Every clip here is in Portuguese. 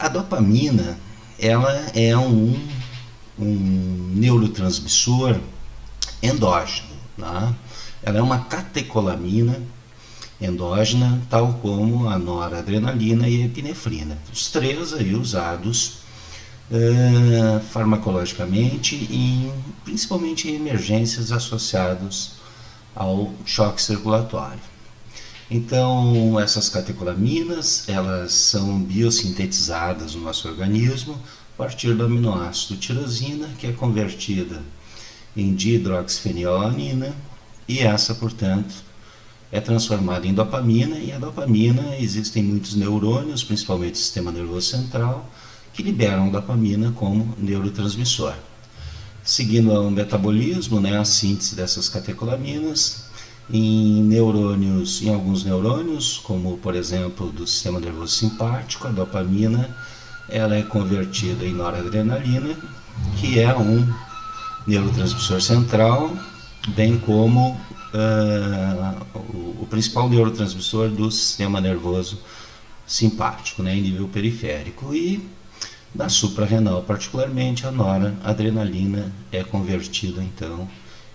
A dopamina, ela é um neurotransmissor endógeno, né? Ela é uma catecolamina endógena, tal como a noradrenalina e a epinefrina. Os três aí usados farmacologicamente, principalmente em emergências associadas ao choque circulatório. Então, essas catecolaminas, elas são biosintetizadas no nosso organismo a partir do aminoácido tirosina, que é convertida em dihidroxifenilalanina, e essa, portanto, é transformada em dopamina, e a dopamina, existem muitos neurônios, principalmente o sistema nervoso central, que liberam dopamina como neurotransmissor. Seguindo o metabolismo, a síntese dessas catecolaminas, em alguns neurônios, como por exemplo do sistema nervoso simpático, a dopamina ela é convertida em noradrenalina, que é um neurotransmissor central, bem como o principal neurotransmissor do sistema nervoso simpático, em nível periférico. E na suprarrenal, particularmente, a noradrenalina é convertida então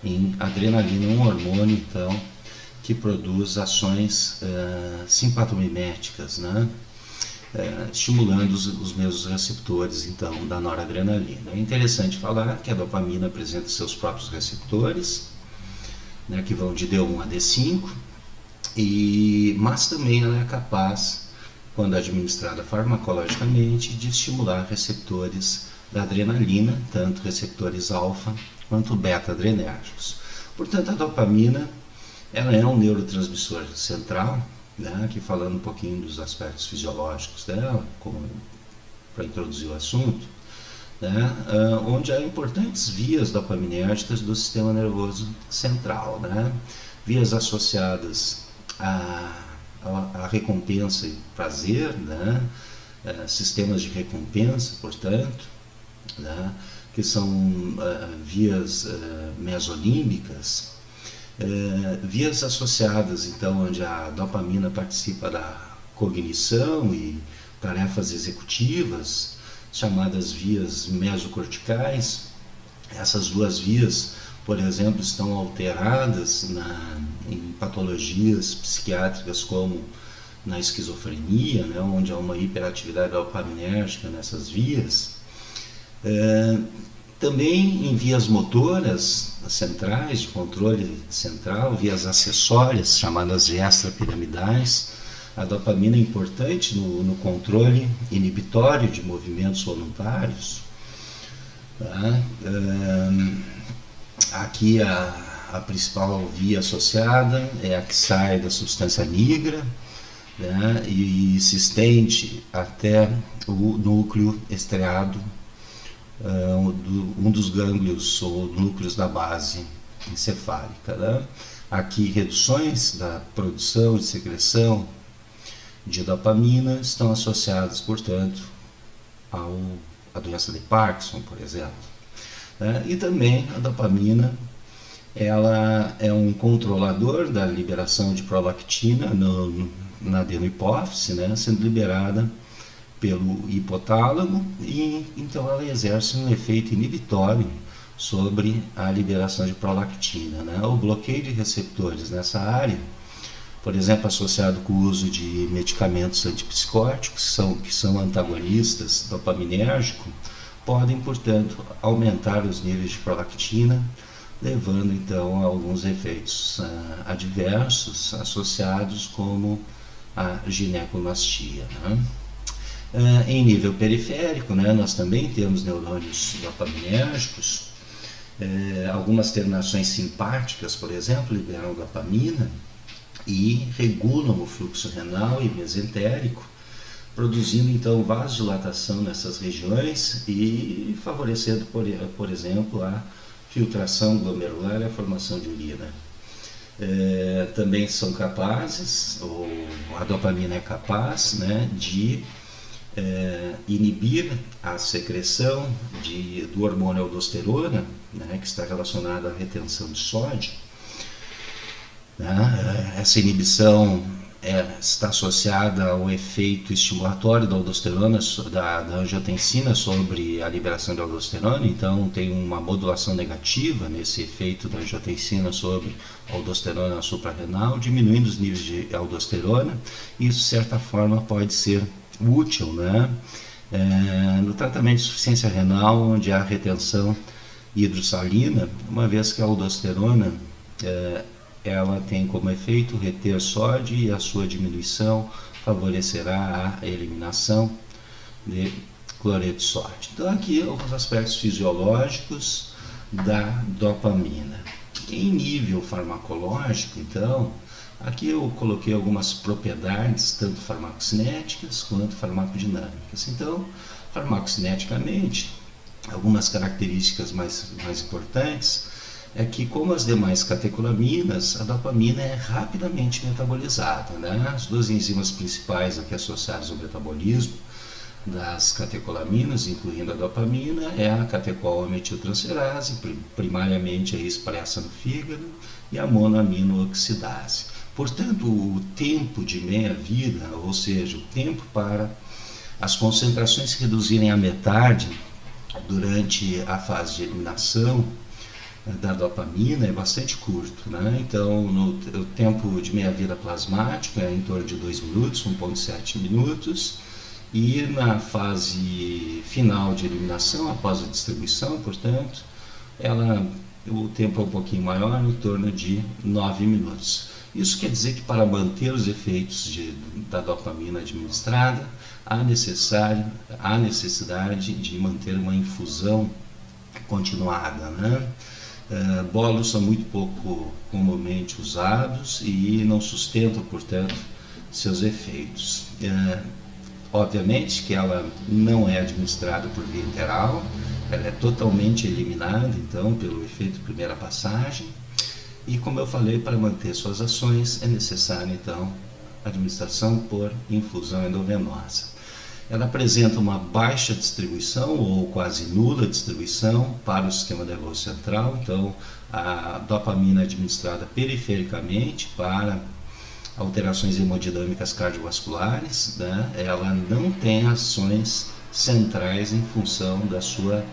em adrenalina, um hormônio então que produz ações simpatomiméticas, estimulando os mesmos receptores então da noradrenalina. É interessante falar que a dopamina apresenta seus próprios receptores, que vão de D1 a D5, mas também ela é capaz, quando administrada farmacologicamente, de estimular receptores da adrenalina, tanto receptores alfa quanto beta-adrenérgicos. Portanto, a dopamina ela é um neurotransmissor central, aqui falando um pouquinho dos aspectos fisiológicos dela, para introduzir o assunto, onde há importantes vias dopaminérgicas do sistema nervoso central, vias associadas a recompensa e prazer, sistemas de recompensa, portanto, que são vias mesolímbicas, vias associadas, então, onde a dopamina participa da cognição e tarefas executivas, chamadas vias mesocorticais. Essas duas vias, por exemplo, estão alteradas em patologias psiquiátricas como na esquizofrenia, onde há uma hiperatividade dopaminérgica nessas vias. Também em vias motoras centrais, de controle central, vias acessórias, chamadas de extrapiramidais. A dopamina é importante no controle inibitório de movimentos voluntários. Aqui a principal via associada é a que sai da substância nigra, e se estende até o núcleo estriado, um dos gânglios ou núcleos da base encefálica. Aqui, reduções da produção e secreção de dopamina estão associadas, portanto, à doença de Parkinson, por exemplo. E também a dopamina ela é um controlador da liberação de prolactina na adenohipófise, sendo liberada pelo hipotálamo, e então ela exerce um efeito inibitório sobre a liberação de prolactina. O bloqueio de receptores nessa área, por exemplo, associado com o uso de medicamentos antipsicóticos, que são antagonistas dopaminérgicos, podem, portanto, aumentar os níveis de prolactina, levando então a alguns efeitos adversos associados, como a ginecomastia. Em nível periférico, nós também temos neurônios dopaminérgicos. Algumas terminações simpáticas, por exemplo, liberam dopamina e regulam o fluxo renal e mesentérico, produzindo então vasodilatação nessas regiões e favorecendo, por exemplo, a filtração glomerular e a formação de urina. Também são capazes, ou a dopamina é capaz, de inibir a secreção do hormônio aldosterona, que está relacionado à retenção de sódio. Essa inibição está associada ao efeito estimulatório da aldosterona, da angiotensina sobre a liberação de aldosterona, então tem uma modulação negativa nesse efeito da angiotensina sobre a aldosterona suprarrenal, diminuindo os níveis de aldosterona. Isso, de certa forma, pode ser útil, né? No tratamento de insuficiência renal, onde há retenção hidrossalina, uma vez que a aldosterona ela tem como efeito reter sódio e a sua diminuição favorecerá a eliminação de cloreto de sódio. Então aqui os aspectos fisiológicos da dopamina. Em nível farmacológico, então, aqui eu coloquei algumas propriedades, tanto farmacocinéticas quanto farmacodinâmicas. Então, farmacocineticamente, algumas características mais importantes é que, como as demais catecolaminas, a dopamina é rapidamente metabolizada, né? As duas enzimas principais aqui associadas ao metabolismo das catecolaminas, incluindo a dopamina, é a catecol-metiltransferase, primariamente é expressa no fígado, e a monoaminooxidase. Portanto, o tempo de meia-vida, ou seja, o tempo para as concentrações se reduzirem à metade durante a fase de eliminação da dopamina é bastante curto, né? Então, o tempo de meia-vida plasmático é em torno de 2 minutos, 1,7 minutos, e na fase final de eliminação, após a distribuição, portanto, o tempo é um pouquinho maior, em torno de 9 minutos. Isso quer dizer que, para manter os efeitos da dopamina administrada, há necessidade de manter uma infusão continuada, né? Bolos são muito pouco comumente usados e não sustentam, portanto, seus efeitos. Obviamente que ela não é administrada por via interal, ela é totalmente eliminada, então, pelo efeito primeira passagem. E, como eu falei, para manter suas ações é necessária, então, a administração por infusão endovenosa. Ela apresenta uma baixa distribuição ou quase nula distribuição para o sistema nervoso central, então a dopamina é administrada perifericamente para alterações hemodinâmicas cardiovasculares, né? Ela não tem ações centrais em função da sua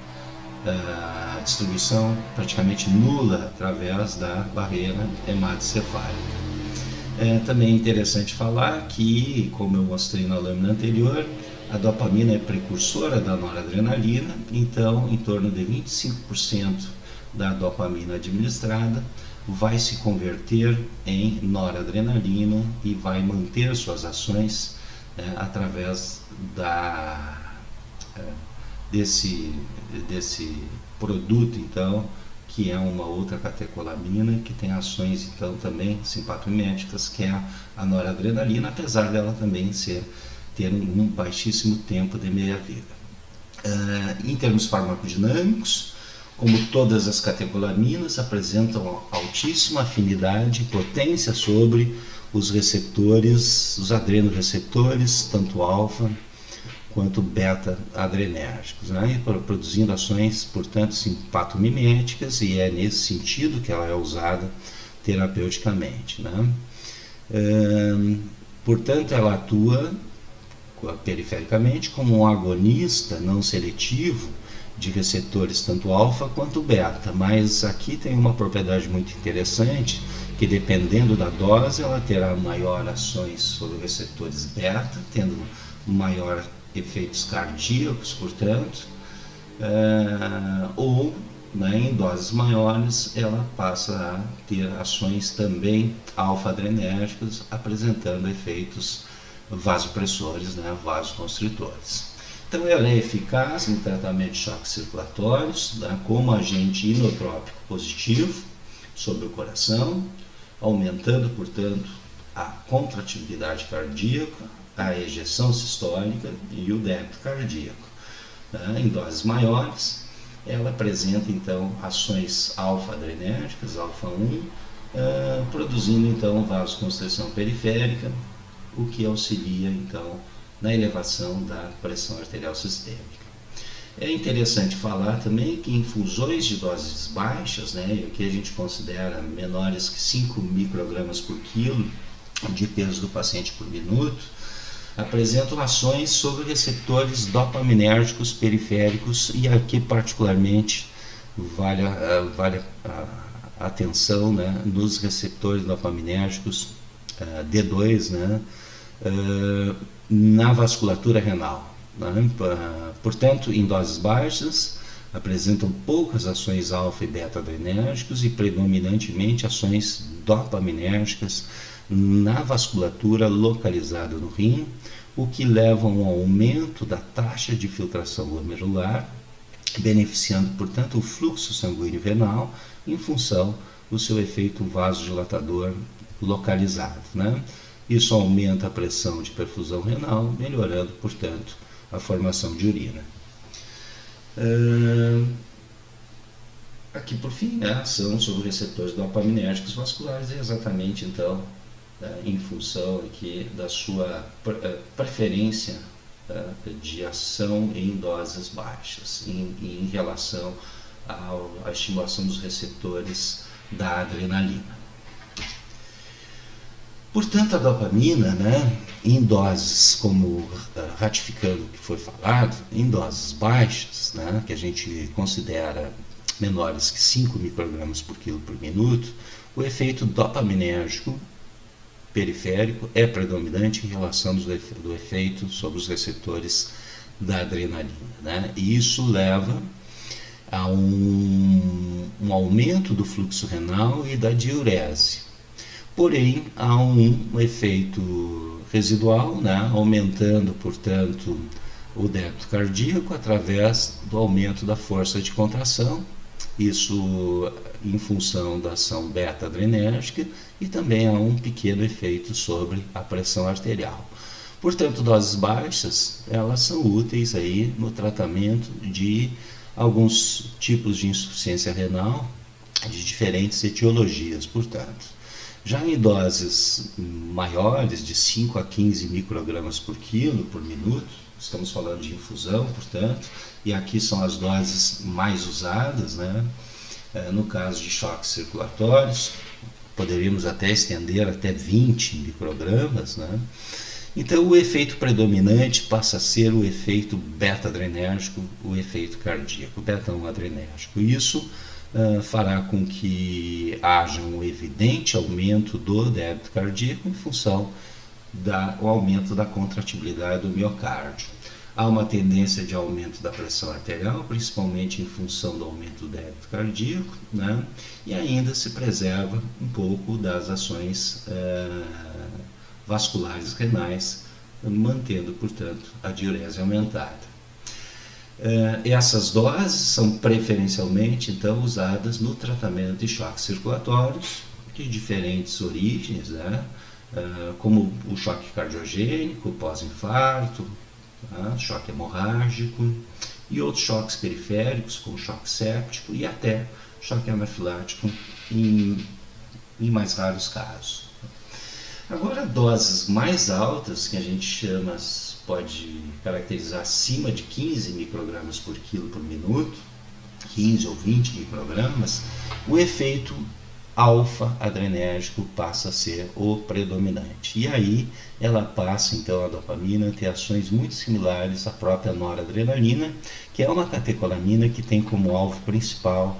distribuição praticamente nula através da barreira hematocefálica. Também é interessante falar que, como eu mostrei na lâmina anterior, a dopamina é precursora da noradrenalina, então em torno de 25% da dopamina administrada vai se converter em noradrenalina e vai manter suas ações através desse produto, então, que é uma outra catecolamina que tem ações, então, também simpatomiméticas, que é a noradrenalina, apesar dela também ter um baixíssimo tempo de meia-vida. Em termos farmacodinâmicos, como todas as catecolaminas, apresentam altíssima afinidade e potência sobre os receptores, os adrenoreceptores, tanto alfa quanto beta adrenérgicos, né? Produzindo ações, portanto, simpatomiméticas, e é nesse sentido que ela é usada terapeuticamente, né? Portanto, ela atua perifericamente como um agonista não seletivo de receptores tanto alfa quanto beta, mas aqui tem uma propriedade muito interessante, que dependendo da dose ela terá maior ações sobre receptores beta, tendo maior efeitos cardíacos, portanto, ou em doses maiores ela passa a ter ações também alfa-adrenérgicas, apresentando efeitos vasopressores, vasoconstritores. Então ela é eficaz no tratamento de choques circulatórios, como agente inotrópico positivo sobre o coração, aumentando, portanto, a contratividade cardíaca, a ejeção sistólica e o débito cardíaco. Em doses maiores, ela apresenta, então, ações alfa-adrenérgicas, alfa-1, produzindo, então, vasoconstrição periférica, o que auxilia, então, na elevação da pressão arterial sistêmica. É interessante falar também que infusões de doses baixas, e aqui a gente considera menores que 5 microgramas por quilo, de peso do paciente por minuto, apresentam ações sobre receptores dopaminérgicos periféricos, e aqui particularmente vale a atenção, né, nos receptores dopaminérgicos D2, né, na vasculatura renal, né? Portanto, em doses baixas apresentam poucas ações alfa e beta adrenérgicos e predominantemente ações dopaminérgicas na vasculatura localizada no rim, o que leva a um aumento da taxa de filtração glomerular, beneficiando, portanto, o fluxo sanguíneo renal em função do seu efeito vasodilatador localizado, né? Isso aumenta a pressão de perfusão renal, melhorando, portanto, a formação de urina. Aqui, por fim, a ação sobre receptores dopaminérgicos vasculares é exatamente, então, em função aqui da sua preferência de ação em doses baixas, em relação à estimulação dos receptores da adrenalina. Portanto, a dopamina, né, em doses, como ratificando o que foi falado, em doses baixas, né, que a gente considera menores que 5 microgramas por quilo por minuto, o efeito dopaminérgico periférico é predominante em relação do efeito sobre os receptores da adrenalina, né? E isso leva a um aumento do fluxo renal e da diurese. Porém, há um efeito residual, né? Aumentando, portanto, o débito cardíaco através do aumento da força de contração, isso em função da ação beta-adrenérgica, e também há um pequeno efeito sobre a pressão arterial. Portanto, doses baixas, elas são úteis aí no tratamento de alguns tipos de insuficiência renal de diferentes etiologias, portanto. Já em doses maiores, de 5 a 15 microgramas por quilo por minuto, estamos falando de infusão, portanto, e aqui são as doses mais usadas, né? No caso de choques circulatórios, poderíamos até estender até 20 microgramas, né? Então, o efeito predominante passa a ser o efeito beta-adrenérgico, o efeito cardíaco, beta-1-adrenérgico. Isso fará com que haja um evidente aumento do débito cardíaco em função do aumento da contratibilidade do miocárdio. Há uma tendência de aumento da pressão arterial, principalmente em função do aumento do débito cardíaco, né? E ainda se preserva um pouco das ações vasculares renais, mantendo, portanto, a diurese aumentada. Essas doses são preferencialmente, então, usadas no tratamento de choques circulatórios de diferentes origens, né? Como o choque cardiogênico, pós-infarto, choque hemorrágico e outros choques periféricos, como choque séptico e até choque anafilático em mais raros casos. Agora, doses mais altas, que a gente chama, pode caracterizar acima de 15 microgramas por quilo por minuto, 15 ou 20 microgramas, o efeito alfa-adrenérgico passa a ser o predominante. E aí ela passa, então, a dopamina a ter ações muito similares à própria noradrenalina, que é uma catecolamina que tem como alvo principal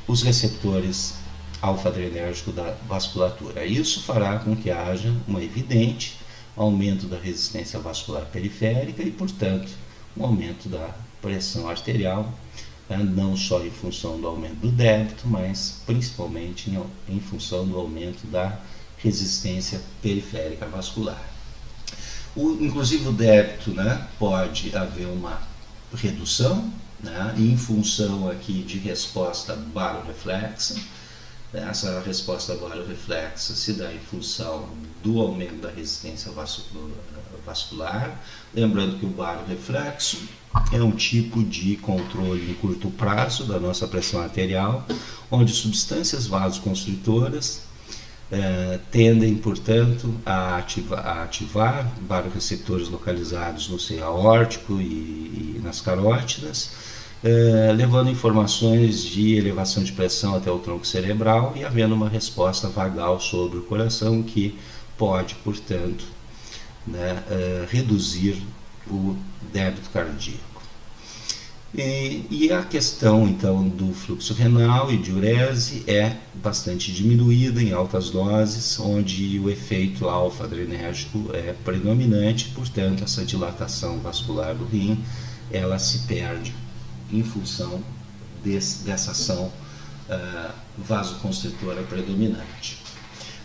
os receptores alfa-adrenérgico da vasculatura. Isso fará com que haja um evidente aumento da resistência vascular periférica e, portanto, um aumento da pressão arterial, não só em função do aumento do débito, mas principalmente em função do aumento da resistência periférica vascular. Inclusive o débito, né, pode haver uma redução, né, em função aqui de resposta baroreflexa. Essa resposta baroreflexa se dá em função do aumento da resistência vascular. Lembrando que o baroreflexo é um tipo de controle em curto prazo da nossa pressão arterial, onde substâncias vasoconstritoras tendem, portanto, a ativar barorreceptores localizados no seio aórtico e nas carótidas, levando informações de elevação de pressão até o tronco cerebral e havendo uma resposta vagal sobre o coração que pode, portanto, né, reduzir o débito cardíaco. E a questão então do fluxo renal e diurese é bastante diminuída em altas doses, onde o efeito alfa-adrenérgico é predominante, portanto essa dilatação vascular do rim ela se perde em função dessa ação vasoconstritora predominante.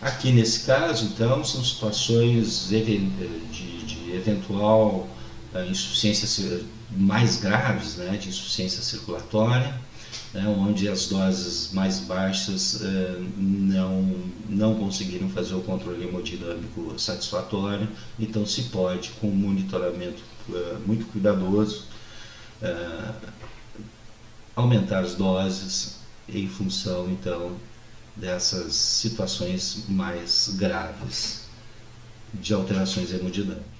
Aqui nesse caso então são situações de eventual insuficiência mais graves, né, de insuficiência circulatória, né, onde as doses mais baixas não conseguiram fazer o controle hemodinâmico satisfatório, então se pode, com um monitoramento muito cuidadoso, aumentar as doses em função então dessas situações mais graves de alterações hemodinâmicas.